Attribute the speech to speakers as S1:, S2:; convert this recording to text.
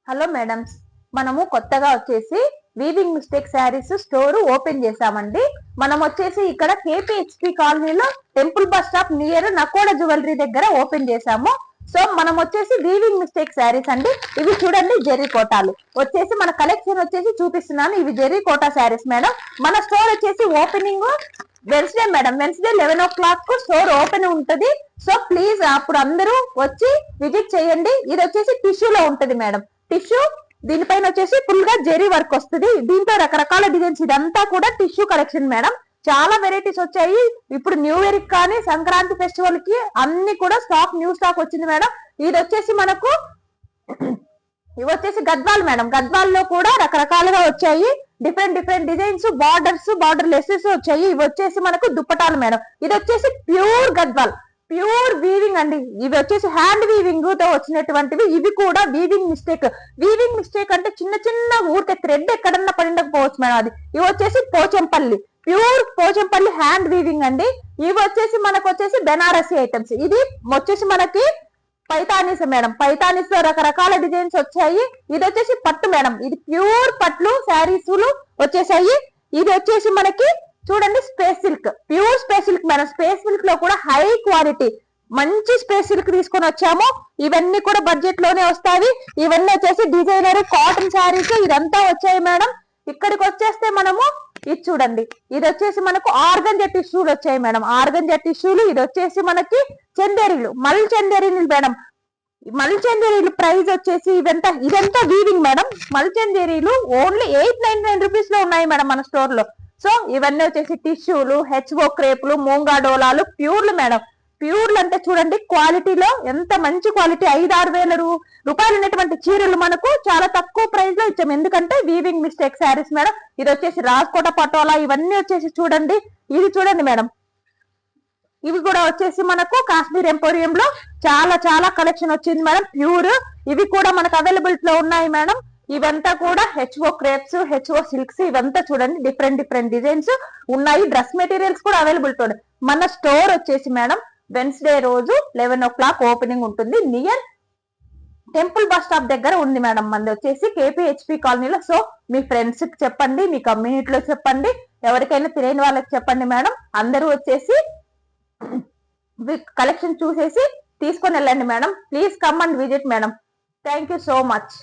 S1: Hello madams, మనము కొత్తగా వచ్చేసి weaving mistake saris store open చేసామండి. మనం వచ్చేసి ఇక్కడ కేపీహెచ్పి కాలనీలో temple bus stop near Nakoda jewellery దగ్గర ఓపెన్ చేసాము. సో మనం వచ్చేసి వీవింగ్ మిస్టేక్ శారీస్ అండి. ఇవి చూడండి, జెర్రీ కోటాలు వచ్చేసి మన కలెక్షన్ వచ్చేసి చూపిస్తున్నాను. ఇవి జెర్రీ కోటా శారీస్ మేడం. మన స్టోర్ వచ్చేసి opening Wednesday madam, Wednesday 11 o'clock store open ఉంటది. సో ప్లీజ్ అప్పుడు అందరూ వచ్చి విజిట్ చేయండి. ఇది వచ్చేసి టిష్యూలో ఉంటది మేడం. టిష్యూ దీనిపైన వచ్చేసి ఫుల్ గా జెరీ వర్క్ వస్తుంది. దీంతో రకరకాల డిజైన్స్, ఇదంతా కూడా టిష్యూ కలెక్షన్ మేడం. చాలా వెరైటీస్ వచ్చాయి. ఇప్పుడు న్యూ ఇయర్ కి కానీ సంక్రాంతి ఫెస్టివల్ కి అన్ని కూడా న్యూ స్టాక్ వచ్చింది మేడం. ఇది వచ్చేసి మనకు ఇవి వచ్చేసి గద్వాల్ మేడం. గద్వాల్ లో కూడా రకరకాలుగా వచ్చాయి. డిఫరెంట్ డిజైన్స్, బార్డర్ లెసెస్ వచ్చాయి. ఇవి వచ్చేసి మనకు దుప్పటాలు మేడం. ఇది వచ్చేసి ప్యూర్ గద్వాల్, ప్యూర్ వీవింగ్ అండి. ఇవి వచ్చేసి హ్యాండ్ వీవింగ్ తో వచ్చినటువంటివి. ఇవి కూడా వీవింగ్ మిస్టేక్ అంటే చిన్న ఊరికే థ్రెడ్ ఎక్కడన్నా పడిండకపోవచ్చు మేడం. అది ఇవి వచ్చేసి Pochampally, pure Pochampally hand weaving అండి. ఇవి వచ్చేసి మనకు వచ్చేసి బెనారసీ ఐటమ్స్. ఇది వచ్చేసి మనకి పైతానీస్ మేడం. పైతానీస్ లో రకరకాల డిజైన్స్ వచ్చాయి. ఇది వచ్చేసి పట్టు మేడం. ఇది ప్యూర్ పట్లు శారీస్ వచ్చేసాయి. ఇది వచ్చేసి మనకి చూడండి space silk, pure space silk madam. Space silk లో కూడా హై క్వాలిటీ మంచి స్పేస్ సిల్క్ తీసుకొని వచ్చాము. ఇవన్నీ కూడా బడ్జెట్ లోనే వస్తాయి. ఇవన్నీ వచ్చేసి డిజైనర్ కాటన్ శారీస్ ఇదంతా వచ్చాయి మేడం. ఇక్కడికి వచ్చేస్తే మనము ఇది చూడండి, ఇది వచ్చేసి మనకు ఆర్గంజా టిష్యూలు వచ్చాయి మేడం. ఆర్గంజా టిష్యూలు. ఇది వచ్చేసి మనకి చందేరీలు, మల్ చందేరీలు మేడం. మల్ చందేరీలు ప్రైస్ వచ్చేసి ఇదంతా వీవింగ్ మేడం. మల్ చందేరీలు ఓన్లీ 899 రూపీస్ లో ఉన్నాయి మేడం మన స్టోర్ లో. సో ఇవన్నీ వచ్చేసి టిష్యూలు, హెచ్ఓ క్రేపులు, మూంగా డోలాలు, ప్యూర్లు మేడం. ప్యూర్లు అంటే చూడండి క్వాలిటీలో ఎంత మంచి క్వాలిటీ. 5-6 వేల రూపాయలు ఉన్నటువంటి చీరలు మనకు చాలా తక్కువ ప్రైస్ లో ఇచ్చాము. ఎందుకంటే వీవింగ్ మిస్టేక్ శారీస్ మేడం. ఇది వచ్చేసి రాజ్కోట పటోలా. ఇవన్నీ వచ్చేసి చూడండి, ఇది చూడండి మేడం. ఇవి కూడా వచ్చేసి మనకు కాశ్మీర్ ఎంపోరియం లో చాలా కలెక్షన్ వచ్చింది మేడం. ప్యూర్ ఇవి కూడా మనకు అవైలబిలిటీ లో ఉన్నాయి మేడం. ఇవంతా కూడా హెచ్ఓ క్రేప్స్, హెచ్ఓ సిల్క్స్, ఇవంతా చూడండి డిఫరెంట్ డిజైన్స్ ఉన్నాయి. డ్రెస్ మెటీరియల్స్ కూడా అవైలబిలిటీ ఉన్నాయి. మన స్టోర్ వచ్చేసి మేడం వెన్స్డే రోజు 11 o'clock ఓపెనింగ్ ఉంటుంది. నియర్ టెంపుల్ బస్ స్టాప్ దగ్గర ఉంది మేడం. మనది వచ్చేసి కేపీహెచ్పి కాలనీలో. సో మీ ఫ్రెండ్స్ కి చెప్పండి, మీ కమ్యూనిటీలో చెప్పండి, ఎవరికైనా తెలియని వాళ్ళకి చెప్పండి మేడం. అందరూ వచ్చేసి కలెక్షన్ చూసేసి తీసుకొని వెళ్ళండి madam. Please come and visit madam. Thank you so much.